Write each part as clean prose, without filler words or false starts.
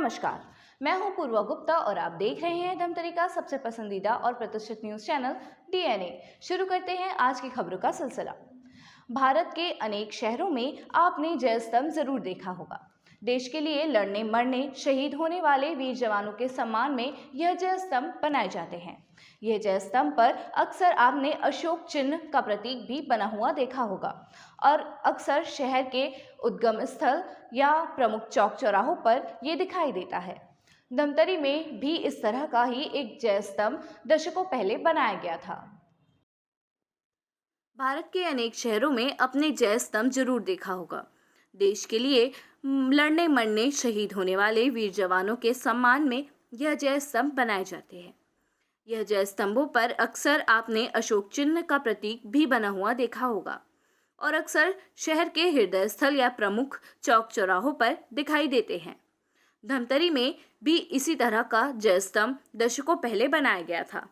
नमस्कार, मैं हूं पूर्वा गुप्ता और आप देख रहे हैं धमतरी का सबसे पसंदीदा और प्रतिष्ठित न्यूज चैनल डीएनए। शुरू करते हैं आज की खबरों का सिलसिला। भारत के अनेक शहरों में आपने जय स्तंभ जरूर देखा होगा। देश के लिए लड़ने मरने शहीद होने वाले वीर जवानों के सम्मान में यह जय स्तंभ बनाए जाते हैं। यह जय स्तंभ पर अक्सर आपने अशोक चिन्ह का प्रतीक भी बना हुआ देखा होगा और अक्सर शहर के उद्गम स्थल या प्रमुख चौक चौराहों पर यह दिखाई देता है। धमतरी में भी इस तरह का ही एक जय स्तंभ दशकों पहले बनाया गया था। भारत के अनेक शहरों में अपने जय स्तंभ जरूर देखा होगा। देश के लिए लड़ने मरने शहीद होने वाले वीर जवानों के सम्मान में यह जय स्तंभ बनाए जाते हैं। यह जय स्तंभों पर अक्सर आपने अशोक चिन्ह का प्रतीक भी बना हुआ देखा होगा और अक्सर शहर के हृदय स्थल या प्रमुख चौक चौराहों पर दिखाई देते हैं। धमतरी में भी इसी तरह का जय स्तंभ दशकों पहले बनाया गया था।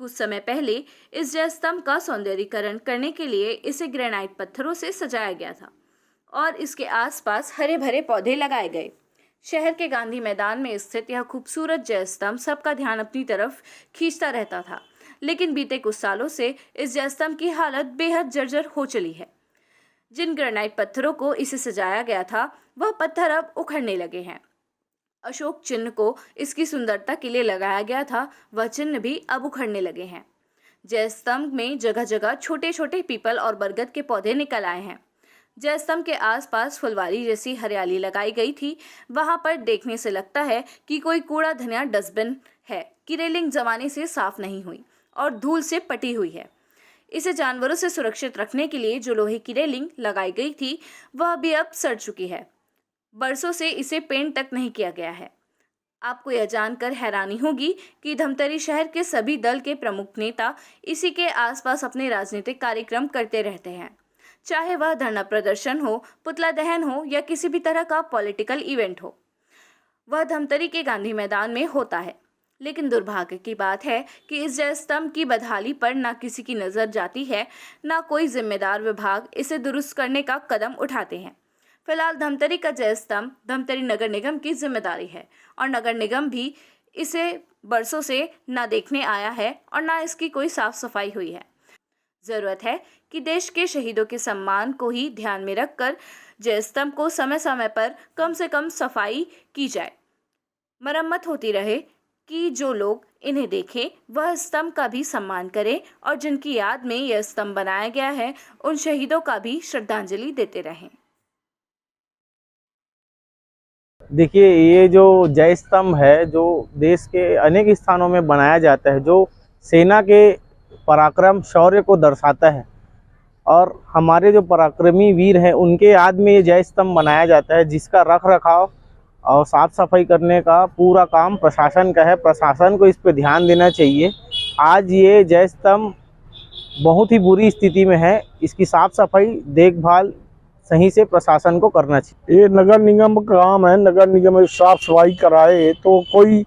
कुछ समय पहले इस जय स्तंभ का सौंदर्यीकरण करने के लिए इसे ग्रेनाइट पत्थरों से सजाया गया था और इसके आसपास हरे भरे पौधे लगाए गए। शहर के गांधी मैदान में स्थित यह खूबसूरत जय स्तंभ सबका ध्यान अपनी तरफ खींचता रहता था, लेकिन बीते कुछ सालों से इस जय स्तंभ की हालत बेहद जर्जर हो चली है। जिन ग्रेनाइट पत्थरों को इसे सजाया गया था वह पत्थर अब उखड़ने लगे हैं। अशोक चिन्ह को इसकी सुंदरता के लिए लगाया गया था, वह चिन्ह भी अब उखड़ने लगे हैं। जय स्तंभ में जगह जगह छोटे छोटे पीपल और बरगद के पौधे निकल आए हैं। जय स्तंभ के आसपास फुलवारी जैसी हरियाली लगाई गई थी। वहां पर देखने से लगता है कि कोई कूड़ा धनिया डस्टबिन है कि रेलिंग जमाने से साफ नहीं हुई और धूल से पटी हुई है। इसे जानवरों से सुरक्षित रखने के लिए जो लोहे की रेलिंग लगाई गई थी वह भी अब सड़ चुकी है। बरसों से इसे पेंट तक नहीं किया गया है। आपको यह जानकर हैरानी होगी कि धमतरी शहर के सभी दल के प्रमुख नेता इसी के आसपास अपने राजनीतिक कार्यक्रम करते रहते हैं, चाहे वह धरना प्रदर्शन हो, पुतला दहन हो या किसी भी तरह का पॉलिटिकल इवेंट हो। वह धमतरी के गांधी मैदान में होता है। लेकिन दुर्भाग्य की बात है कि इस जय स्तंभ की बदहाली पर ना किसी की नज़र जाती है, ना कोई जिम्मेदार विभाग इसे दुरुस्त करने का कदम उठाते हैं। फिलहाल धमतरी का जय स्तंभ धमतरी नगर निगम की जिम्मेदारी है और नगर निगम भी इसे बरसों से ना देखने आया है और ना इसकी कोई साफ सफाई हुई है। जरूरत है कि देश के शहीदों के सम्मान को ही ध्यान में रखकर जय स्तंभ को समय समय पर कम से कम सफाई की जाए, मरम्मत होती रहे कि जो लोग इन्हें देखें वह स्तंभ का भी सम्मान करें और जिनकी याद में यह स्तंभ बनाया गया है उन शहीदों का भी श्रद्धांजलि देते रहें। देखिए, ये जो जय स्तंभ है जो देश के अनेक स्थानों में बनाया जाता है, जो सेना के पराक्रम शौर्य को दर्शाता है और हमारे जो पराक्रमी वीर हैं उनके याद में ये जय स्तंभ बनाया जाता है, जिसका रख रखाव और साफ सफाई करने का पूरा काम प्रशासन का है। प्रशासन को इस पर ध्यान देना चाहिए। आज ये जय स्तंभ बहुत ही बुरी स्थिति में है, इसकी साफ सफाई देखभाल सही से प्रशासन को करना चाहिए। ये नगर निगम का काम है, नगर निगम साफ सफाई कराए तो कोई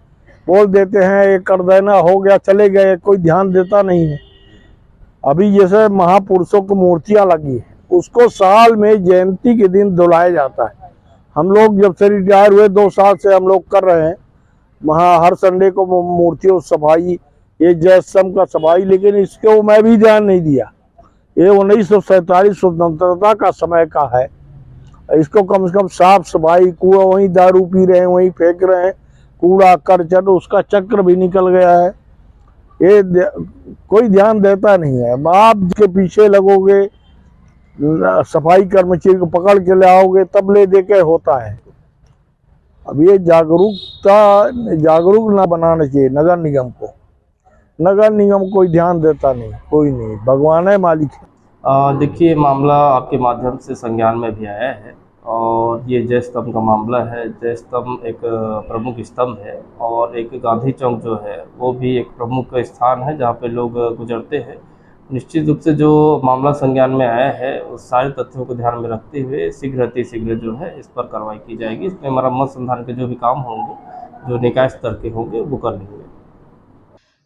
बोल देते हैं ये कर देना, हो गया चले गए, कोई ध्यान देता नहीं है। अभी जैसे महापुरुषों की मूर्तियां लगी है, उसको साल में जयंती के दिन धुलाया जाता है। हम लोग जब से रिटायर हुए 2 साल से हम लोग कर रहे हैं वहाँ हर संडे को मूर्तियों सफाई, ये जय स्तंभ का सफाई, लेकिन इसको मैं भी ध्यान नहीं दिया। ये 1947 स्वतंत्रता का समय का है, इसको कम से कम साफ सफाई, कूड़ा वहीं दारू पी रहे हैं वहीं फेंक रहे हैं, कूड़ा करचट उसका चक्र भी निकल गया है। ये कोई ध्यान देता नहीं है। आप के पीछे लगोगे, सफाई कर्मचारी को पकड़ के ले आओगे तब ले दे के होता है। अब ये जागरूक ना बनाना चाहिए नगर निगम को। नगर निगम कोई ध्यान देता नहीं, कोई नहीं, भगवान है मालिक है। देखिए, मामला आपके माध्यम से संज्ञान में भी आया है और ये जय स्तंभ का मामला है। जय स्तंभ एक प्रमुख स्तंभ है और एक गांधी चौक जो है वो भी एक प्रमुख स्थान है जहाँ पे लोग गुजरते हैं। निश्चित रूप से जो मामला संज्ञान में आया है उस सारे तथ्यों को ध्यान में रखते हुए शीघ्र जो है इस पर कार्रवाई की जाएगी। इसमें मरम्मत संधारण के जो भी काम होंगे, जो निकाय स्तर के होंगे, वो कर लेंगे।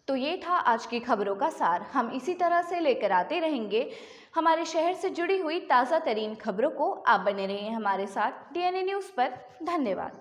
तो ये था आज की खबरों का सार। हम इसी तरह से लेकर आते रहेंगे हमारे शहर से जुड़ी हुई ताज़ा तरीन खबरों को। आप बने रहिए हमारे साथ डीएनए न्यूज़ पर। धन्यवाद।